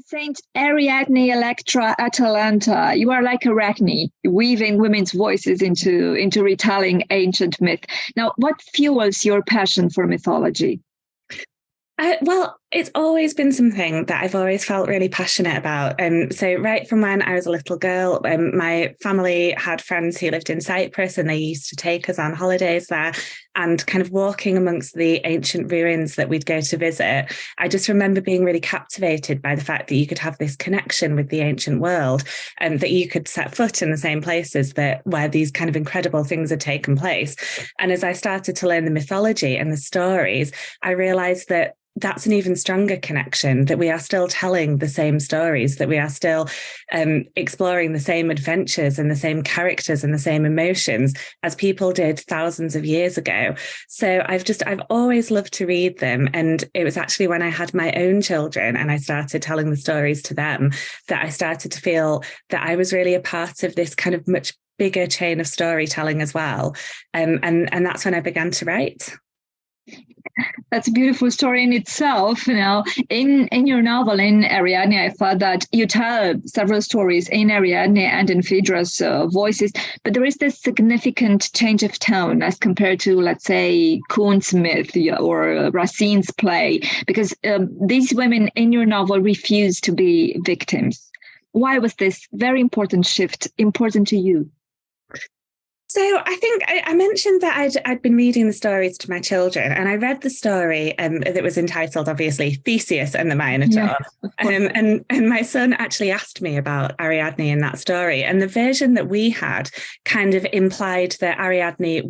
Saint Ariadne Electra Atalanta, you are like Arachne, weaving women's voices into retelling ancient myth. Now, what fuels your passion for mythology? Well, it's always been something that I've always felt really passionate about. So right from when I was a little girl, my family had friends who lived in Cyprus and they used to take us on holidays there, and kind of walking amongst the ancient ruins that we'd go to visit. I just remember being really captivated by the fact that you could have this connection with the ancient world and that you could set foot in the same places where these kind of incredible things had taken place. And as I started to learn the mythology and the stories, I realized that that's an even stronger connection, that we are still telling the same stories, that we are still exploring the same adventures and the same characters and the same emotions as people did thousands of years ago. So I've always loved to read them. And it was actually when I had my own children and I started telling the stories to them that I started to feel that I was really a part of this kind of much bigger chain of storytelling as well. And that's when I began to write. That's a beautiful story in itself. Now, in your novel, in Ariadne, I thought that you tell several stories in Ariadne and in Phaedra's voices, but there is this significant change of tone as compared to, let's say, Kuhn's myth or Racine's play, because these women in your novel refuse to be victims. Why was this very important shift important to you? So I think I mentioned that I'd been reading the stories to my children, and I read the story that was entitled, obviously, Theseus and the Minotaur. And my son actually asked me about Ariadne in that story. And the version that we had kind of implied that Ariadne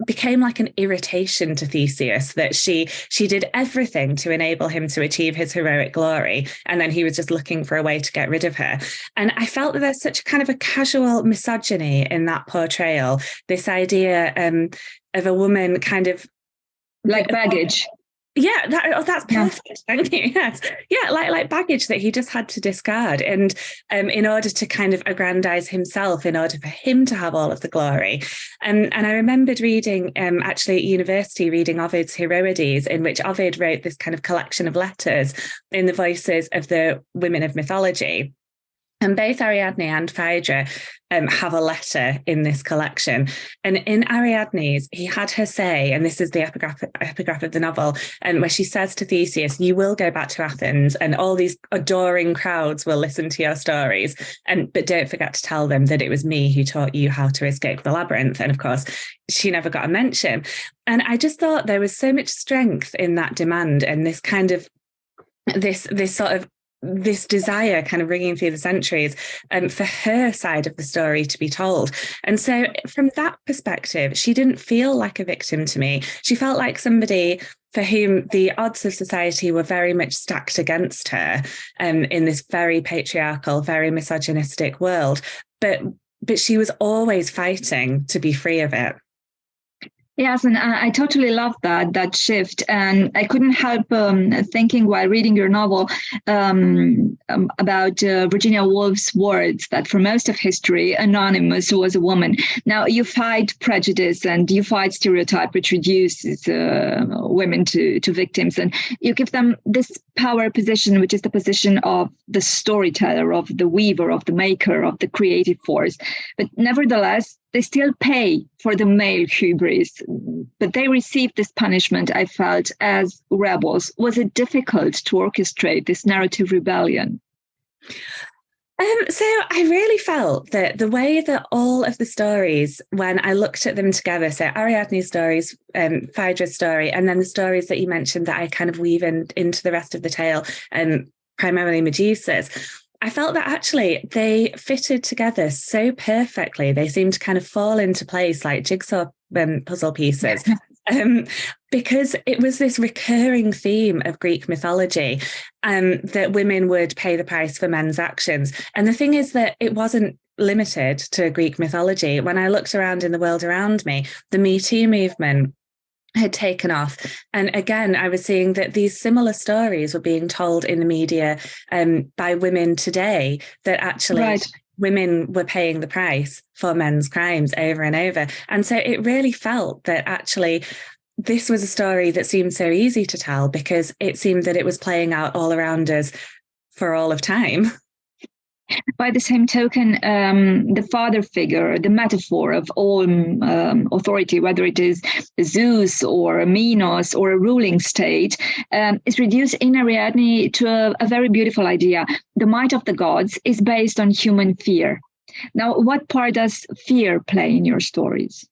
became like an irritation to Theseus, that she did everything to enable him to achieve his heroic glory, and then he was just looking for a way to get rid of her. And I felt that there's such kind of a casual misogyny in that portrayal, this idea of a woman kind of like baggage. Yeah, that's perfect. Thank you. Yes. Yeah, like baggage that he just had to discard. And in order to kind of aggrandize himself, in order for him to have all of the glory. And I remembered reading, actually at university, reading Ovid's Heroides, in which Ovid wrote this kind of collection of letters in the voices of the women of mythology. And both Ariadne and Phaedra have a letter in this collection. And in Ariadne's, he had her say, and this is the epigraph of the novel, where she says to Theseus, "You will go back to Athens and all these adoring crowds will listen to your stories. But don't forget to tell them that it was me who taught you how to escape the labyrinth." And of course, she never got a mention. And I just thought there was so much strength in that demand and this kind of this desire kind of ringing through the centuries for her side of the story to be told. And so from that perspective, she didn't feel like a victim to me. She felt like somebody for whom the odds of society were very much stacked against her in this very patriarchal, very misogynistic world. But she was always fighting to be free of it. Yes, and I totally love that shift. And I couldn't help thinking while reading your novel about Virginia Woolf's words that for most of history, Anonymous was a woman. Now, you fight prejudice and you fight stereotype, which reduces women to victims. And you give them this power position, which is the position of the storyteller, of the weaver, of the maker, of the creative force. But nevertheless, they still pay for the male hubris, but they received this punishment, I felt, as rebels. Was it difficult to orchestrate this narrative rebellion? So I really felt that the way that all of the stories, when I looked at them together, so Ariadne's stories, Phaedra's story, and then the stories that you mentioned that I kind of weave into the rest of the tale, primarily Medusa's, I felt that actually they fitted together so perfectly. They seemed to kind of fall into place like jigsaw puzzle pieces. Because it was this recurring theme of Greek mythology, that women would pay the price for men's actions. And the thing is that it wasn't limited to Greek mythology. When I looked around in the world around me, the Me Too movement had taken off. And again, I was seeing that these similar stories were being told in the media by women today, that actually women were paying the price for men's crimes over and over. And so it really felt that actually this was a story that seemed so easy to tell because it seemed that it was playing out all around us for all of time. By the same token, the father figure, the metaphor of all authority, whether it is Zeus or Minos or a ruling state, is reduced in Ariadne to a very beautiful idea. The might of the gods is based on human fear. Now, what part does fear play in your stories?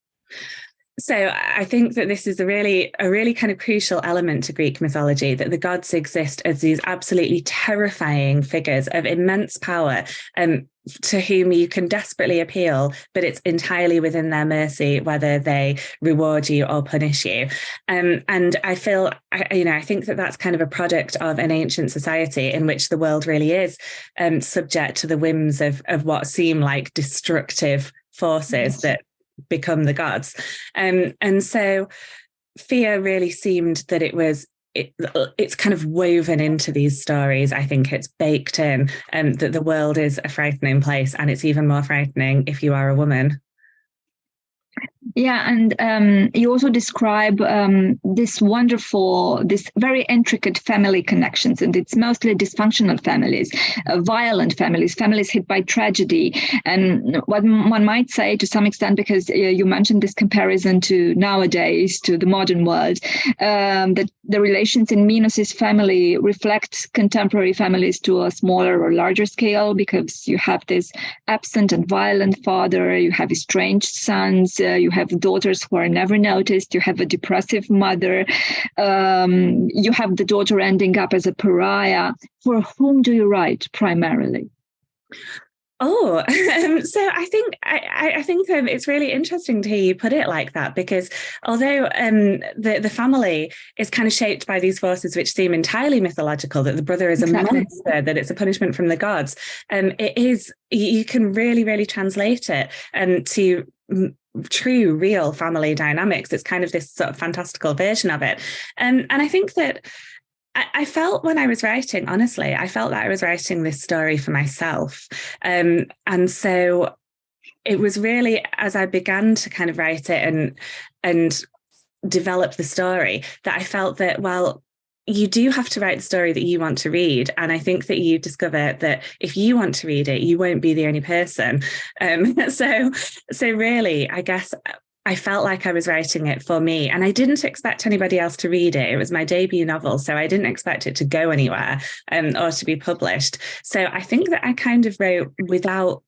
So I think that this is a really kind of crucial element to Greek mythology, that the gods exist as these absolutely terrifying figures of immense power, to whom you can desperately appeal, but it's entirely within their mercy whether they reward you or punish you. And I think that that's kind of a product of an ancient society in which the world really is subject to the whims of what seem like destructive forces that become the gods. And so fear really seemed that it's kind of woven into these stories. I think it's baked in, that the world is a frightening place, and it's even more frightening if you are a woman. Yeah, and you also describe this very intricate family connections, and it's mostly dysfunctional families, violent families hit by tragedy. And what one might say to some extent, because you mentioned this comparison to nowadays, to the modern world, that the relations in Minos' family reflect contemporary families to a smaller or larger scale, because you have this absent and violent father, you have estranged sons, you have daughters who are never noticed, you have a depressive mother, you have the daughter ending up as a pariah. For whom do you write primarily? So I think it's really interesting to hear you put it like that, because although the family is kind of shaped by these forces which seem entirely mythological, that the brother is a monster, that it's a punishment from the gods, you can really, really translate it to true, real family dynamics. It's kind of this sort of fantastical version of it. And I think that I felt when I was writing, honestly, I felt that I was writing this story for myself. And so it was really, as I began to kind of write it and develop the story, that I felt that, well, you do have to write the story that you want to read. And I think that you discover that if you want to read it, you won't be the only person. So really, I guess I felt like I was writing it for me, and I didn't expect anybody else to read it. It was my debut novel, so I didn't expect it to go anywhere or to be published. So I think that I kind of wrote without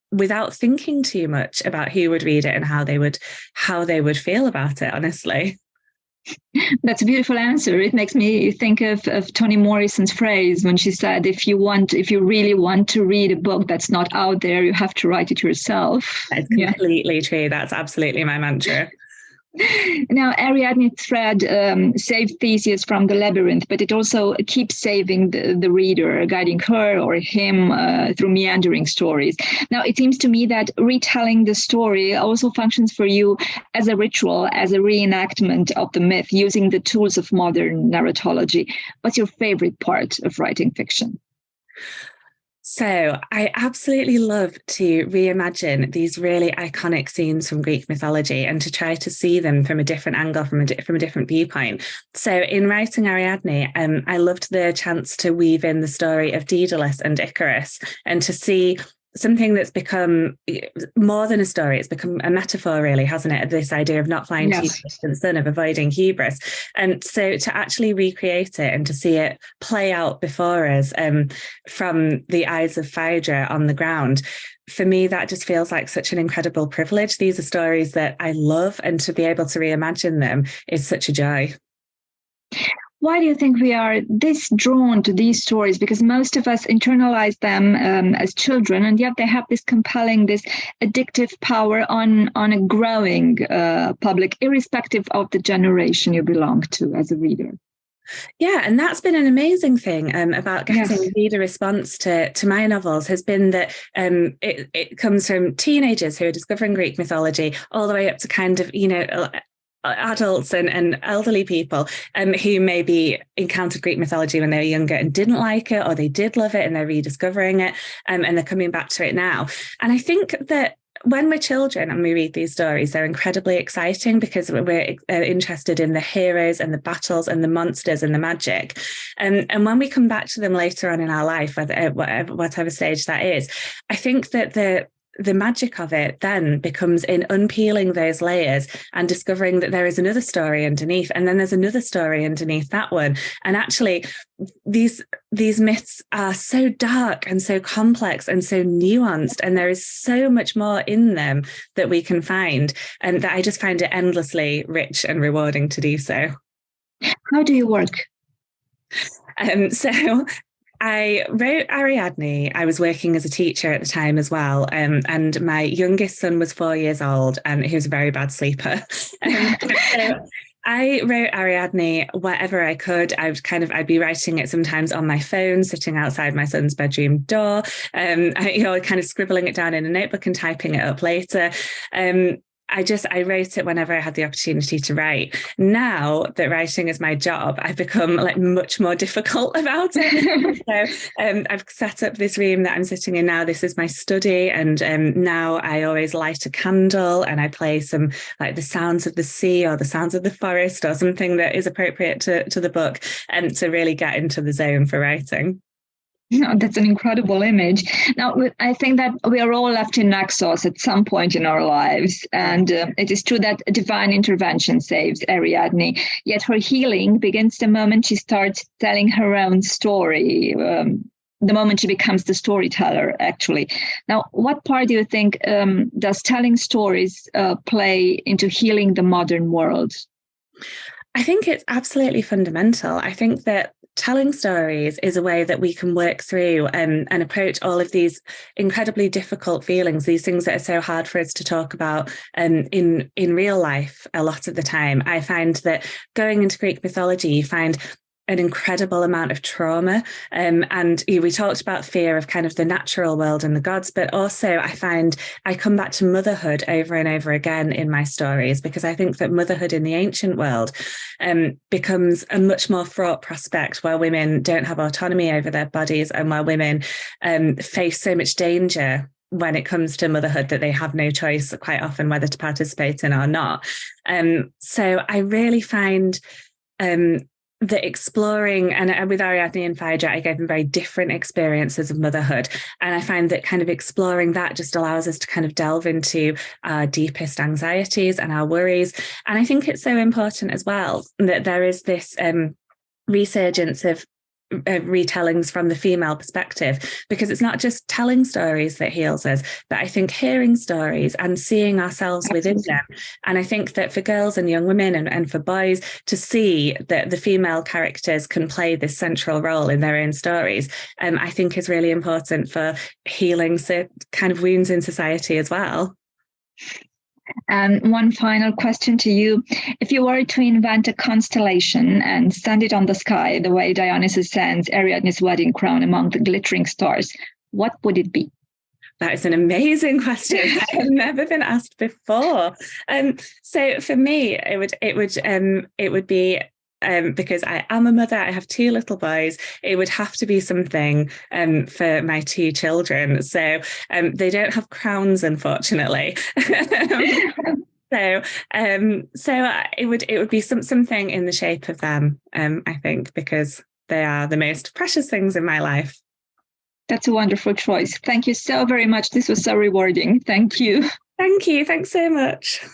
thinking too much about who would read it and how they would feel about it, honestly. That's a beautiful answer. It makes me think of Toni Morrison's phrase when she said, if you really want to read a book that's not out there, you have to write it yourself. That's completely true. That's absolutely my mantra. Now, Ariadne's thread saved Theseus from the labyrinth, but it also keeps saving the reader, guiding her or him through meandering stories. Now, it seems to me that retelling the story also functions for you as a ritual, as a reenactment of the myth, using the tools of modern narratology. What's your favorite part of writing fiction? So I absolutely love to reimagine these really iconic scenes from Greek mythology and to try to see them from a different angle, from a different viewpoint. So in writing Ariadne, I loved the chance to weave in the story of Daedalus and Icarus, and to see something that's become more than a story. It's become a metaphor, really, hasn't it? This idea of not flying too distant sun, of avoiding hubris. And so to actually recreate it and to see it play out before us from the eyes of Phaedra on the ground, for me, that just feels like such an incredible privilege. These are stories that I love, and to be able to reimagine them is such a joy. Why do you think we are this drawn to these stories? Because most of us internalize them as children, and yet they have this compelling, this addictive power on a growing public, irrespective of the generation you belong to as a reader. Yeah, and that's been an amazing thing about getting reader response to my novels, has been that it comes from teenagers who are discovering Greek mythology all the way up to kind of, adults and elderly people who maybe encountered Greek mythology when they were younger and didn't like it, or they did love it and they're rediscovering it and they're coming back to it now. And I think that when we're children and we read these stories, they're incredibly exciting because we're interested in the heroes and the battles and the monsters and the magic. And when we come back to them later on in our life, whatever stage that is, I think that the magic of it then becomes in unpeeling those layers and discovering that there is another story underneath, and then there's another story underneath that one. And actually, these myths are so dark and so complex and so nuanced, and there is so much more in them that we can find, and that I just find it endlessly rich and rewarding to do so. How do you work? So I wrote Ariadnei. I was working as a teacher at the time as well. And my youngest son was 4 years old, and he was a very bad sleeper. So I wrote Ariadnei wherever I could. I'd be writing it sometimes on my phone, sitting outside my son's bedroom door, kind of scribbling it down in a notebook and typing it up later. I wrote it whenever I had the opportunity to write. Now that writing is my job, I've become much more difficult about it. So I've set up this room that I'm sitting in now. This is my study. And now I always light a candle and I play some the sounds of the sea or the sounds of the forest or something that is appropriate to the book, and to really get into the zone for writing. No, that's an incredible image. Now, I think that we are all left in Naxos at some point in our lives. And it is true that divine intervention saves Ariadne. Yet her healing begins the moment she starts telling her own story, the moment she becomes the storyteller, actually. Now, what part do you think does telling stories play into healing the modern world? I think it's absolutely fundamental. I think that telling stories is a way that we can work through and approach all of these incredibly difficult feelings, these things that are so hard for us to talk about in real life a lot of the time. I find that going into Greek mythology, you find an incredible amount of trauma. And we talked about fear of kind of the natural world and the gods, but also I find I come back to motherhood over and over again in my stories, because I think that motherhood in the ancient world becomes a much more fraught prospect, where women don't have autonomy over their bodies and where women face so much danger when it comes to motherhood that they have no choice quite often whether to participate in or not. So I really find that exploring, and with Ariadne and Phaedra, I gave them very different experiences of motherhood. And I find that kind of exploring that just allows us to kind of delve into our deepest anxieties and our worries. And I think it's so important as well that there is this resurgence of retellings from the female perspective, because it's not just telling stories that heals us, but I think hearing stories and seeing ourselves within them. And I think that for girls and young women and for boys to see that the female characters can play this central role in their own stories, I think is really important for healing kind of wounds in society as well. And one final question to you. If you were to invent a constellation and stand it on the sky the way Dionysus sends Ariadne's wedding crown among the glittering stars, what would it be? That is an amazing question. I have never been asked before. So for me, it would be, because I am a mother, I have 2 little boys, it would have to be something for my 2 children. So they don't have crowns, unfortunately. So it would be something in the shape of them, I think, because they are the most precious things in my life. That's a wonderful choice. Thank you so very much. This was so rewarding. Thank you. Thank you. Thanks so much.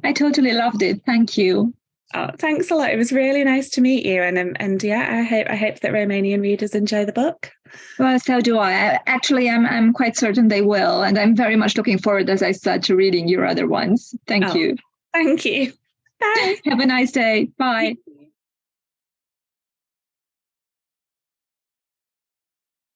I totally loved it. Thank you. Oh, thanks a lot. It was really nice to meet you. And yeah, I hope that Romanian readers enjoy the book. Well, so do I. Actually, I'm quite certain they will. And I'm very much looking forward, as I said, to reading your other ones. Thank you. Thank you. Bye. Have a nice day. Bye.